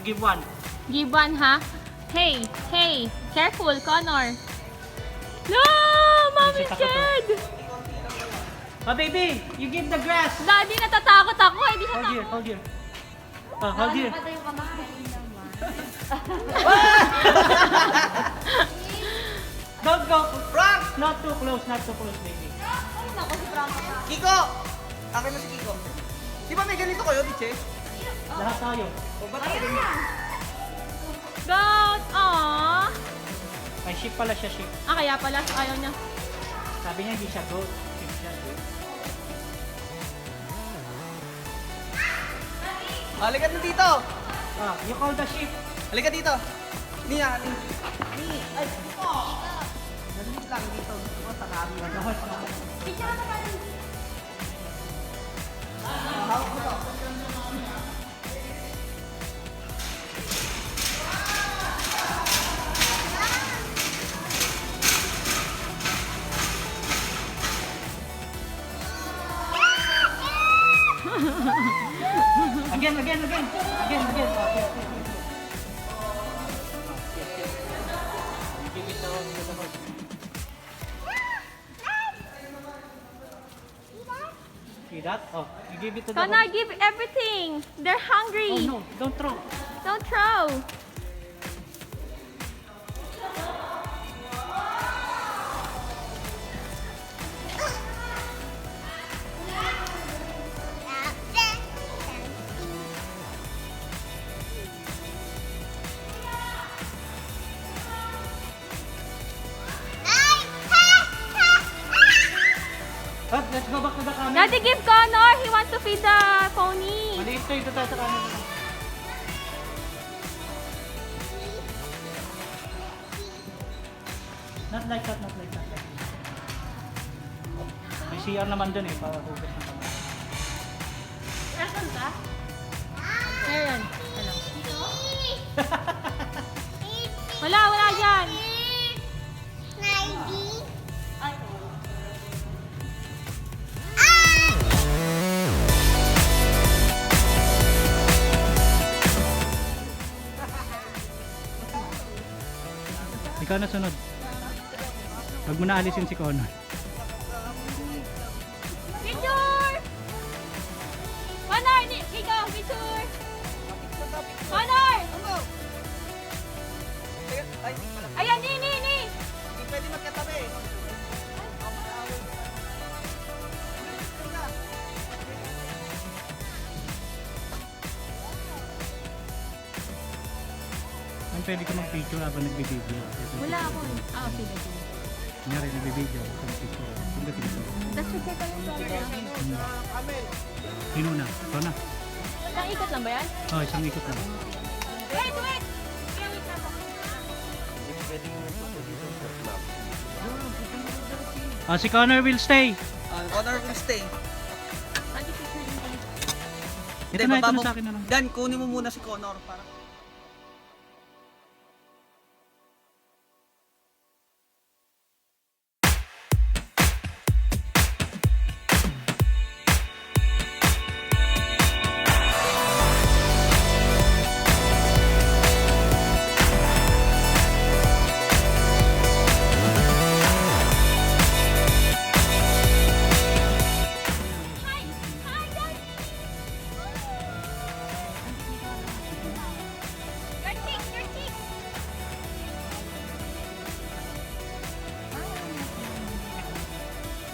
give one. Give one, ha? Hey, hey, careful, Connor. No, Mommy's Nagsita ka to. scared. Oh, baby, you give the grass. Daddy, natatakot ako. Hindi siya Hold here, takot. hold here. Oh, hold here. Don't go. Frank! Not too close, baby. Kiko! Akin na si Kiko. Di ba may ganito kayo, Diche? Lahat tayo. O ba't ako din? Goat! Aww. Ay, sheep pala siya, sheep. Ah, kaya pala. Ayaw niya. Sabi niya, hindi siya goat. Sheep siya, goat. Halika na dito! Ah, you call the sheep. Halika dito! Nia, Ni. Ni! Ay, Kiko! Nandito lang dito. Gusto ko sa kami. Hawak mo to. Again. Okay. Give it down to the horse. See that? Oh, you give it to the Connor, horse. give everything. They're hungry. Oh no, don't throw. Don't throw. Oh, let's go back to the camera. Daddy, give Connor. He wants to feed the pony. Maliit to ito tayo sa camera. Not like that. May CR naman dun eh, para hugas na naman. Nasaan ka? Meron. Wala dyan. Ikaw na sunod. Huwag mo na alisin si Connor. Picture! Connor, ikaw, picture! Connor! Ay, wala. Ayan, ni! Hindi pwede magkatabi. Ang pwede ka mag-picture habang nagbibideo. Wala ako. Ah, sige. Kunyari, nagbibideo. Mag-picture. Pagdating ito. Tapos sige ka lang Sino na? Ito na. Isang ikot lang ba yan? Oh, isang ikot na. Wait! Wait lang ako. Oh, si Connor will stay. Connor will stay. Ate, picture din tayo. Ito na, ito na sa akin na lang. Dan, kunin mo muna si Connor para...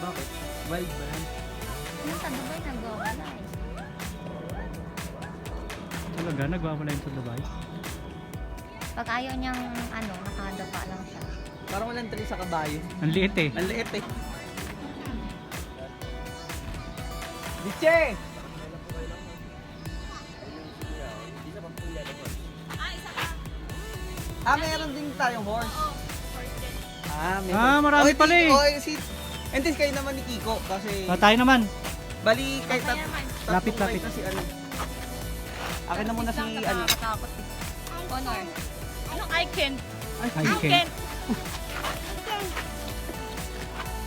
Bakit? Wild ba yan? Yung sa Dubai nag-wala eh. Talaga, nagwawala yun sa Dubai. Pag ayaw niyang nakadapa lang siya. Parang walang tree sa kabayo. Ang liit eh. Ang liit eh. Diche! Meron din tayong horse. May marami horse. pala eh. And then kayo naman ni Kiko kasi Oh, tayo naman. bali kay Lapit. na si ano. Akin na muna si ano. Nakakatakot eh. Connor. Anong I can? Ay, Ken.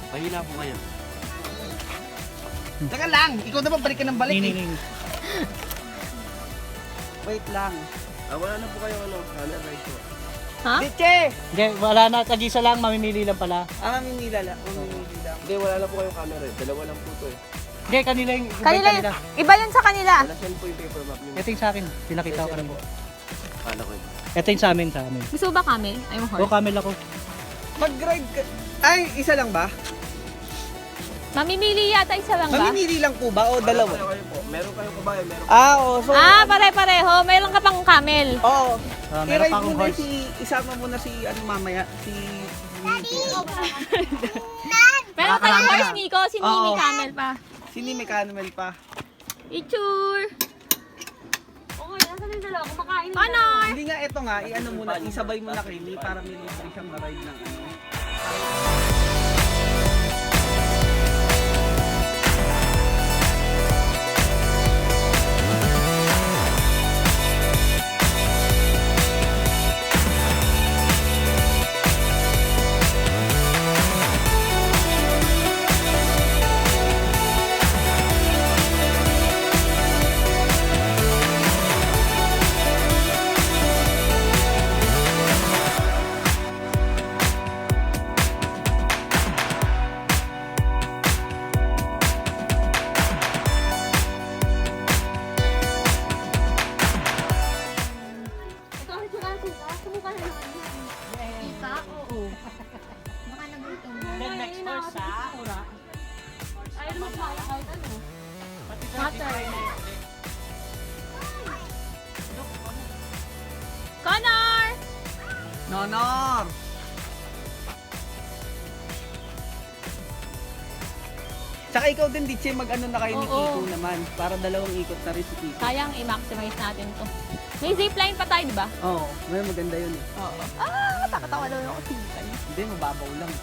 Pahila po kayo. Teka lang, ikaw naman balik ka ng balik. Nini, Eh. nini. Wait lang. Wala na po kayo camera right po. Ha? Diche! Hindi, wala na. Tag-isa lang, mamimili lang pala. Mamimili lang. Mamimili lang. Hindi, wala na po kayong camera eh. Dalawa lang po to eh. Hindi, kanila yung Kanila yun. Iba yun sa kanila. Wala send po yung paper map niyo. Ito yung sa akin. Pinakita ko kanina. Kala ko yun. Ito yung sa amin, sa amin. Gusto mo ba camel? Ay mo O, horse. camel ako. Mag-ride ka. Ay, isa lang ba? Mamimili yata isa lang ba? Mamimili lang po ba o dalawa? Kayo po. Meron kayong kabayo, meron Oo. So, Pare-pareho. Mayroon ka pang camel. Oo. Meron I-ride pa akong mo na horse. isama mo na si, ano mamaya, si... Meron ka ng horse, Nico. Si Mimi Oo. camel pa. Sini may caramel pa. Ichur! Okay, nasa na yung dalawa? Kumakain na. Honor! Hindi nga, ito nga, i-ano muna, isabay mo na kay Lee para may libre siyang ma-ride ng ano. Ika? Oo. Baka nagutom. Next horse, sa ura. Ayun mo pa. Kahit ano. Matter. Connor! Nonor! Tsaka ikaw din, Diche, mag-ano na kayo ni Oo. Kiko naman. Para dalawang ikot na rin si Kiko. Sayang i-maximize natin to. May zipline pa tayo, di ba? Oo, may maganda yun eh. Oo. Takatawa daw ako zipline. Hindi, mababaw lang.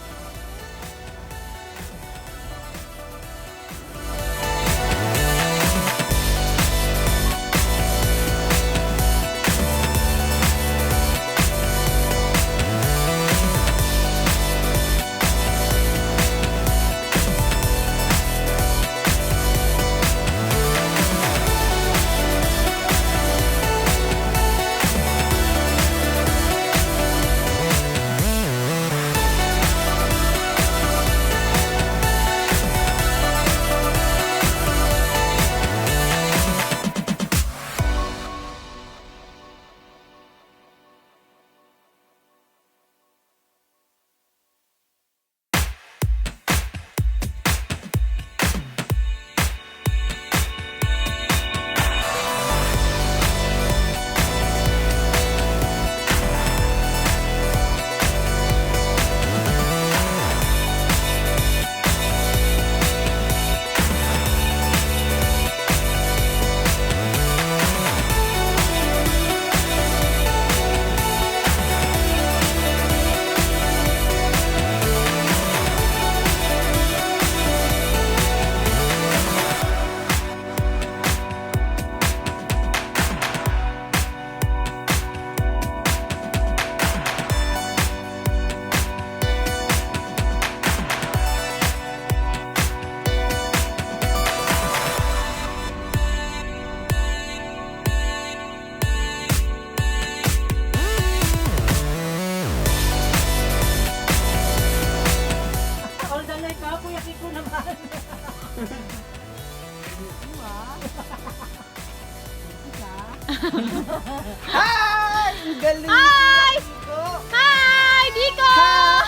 Hi! Ang galing! Hi! Kiko! Hi! Diko!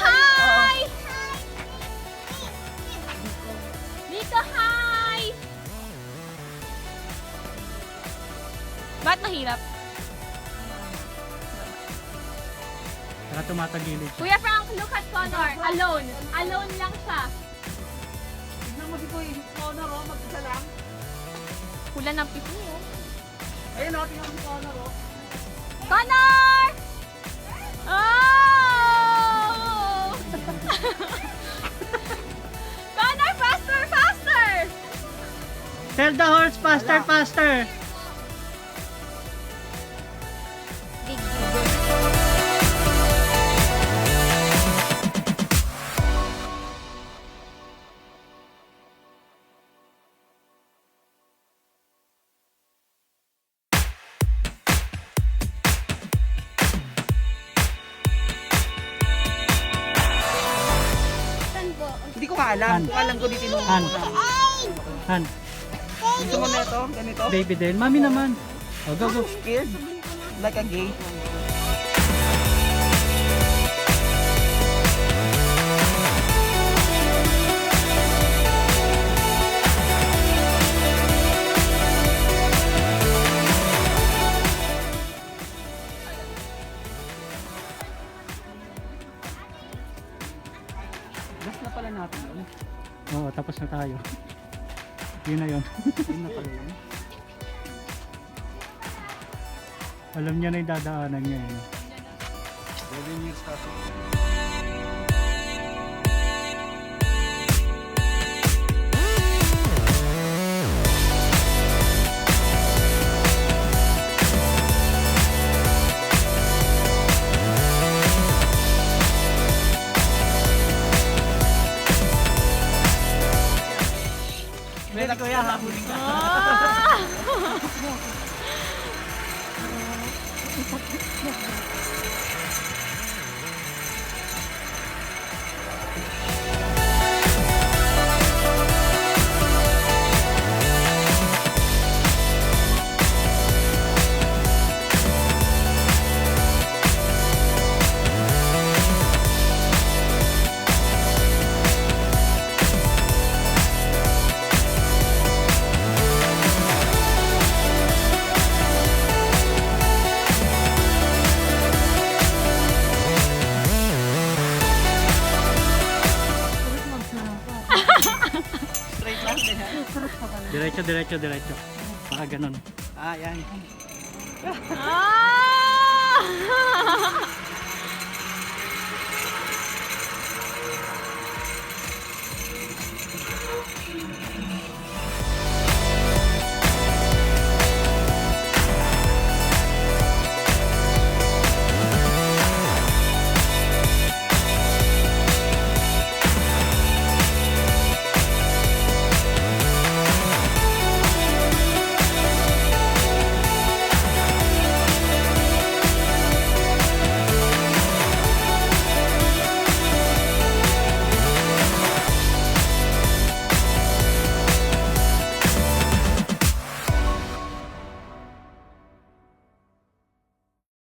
Hi! Diko, hi! Ba't mahirap? Saka tumatagilid. Kuya Frank, look at Connor. Alone. Alone lang siya. Tignan mo si Kuya Connor, oh, mag-isa lang. Pula ng pipi, oh. Ayun, oh, tingnan mo si Connor, oh. Connor! Oh! Connor, faster, faster! Tell the horse faster, faster. Big deal. alam. Kung alam ko, di tinulong Han. ko na. Han, Gusto mo na ito? Ganito? baby din. Mami naman. Oh, go, go. Scared? Like a gay? Last na pala natin yun. Oo, tapos na tayo. Yun na yun. Yun na pala yun. Alam niya na yung dadaanan niya. Eh. 7 years kasi. Ready kuya, habulin ka. Straight lang, ganyan. Diretso, diretso, diretso. Baka ganun. Ah, yan. Ah!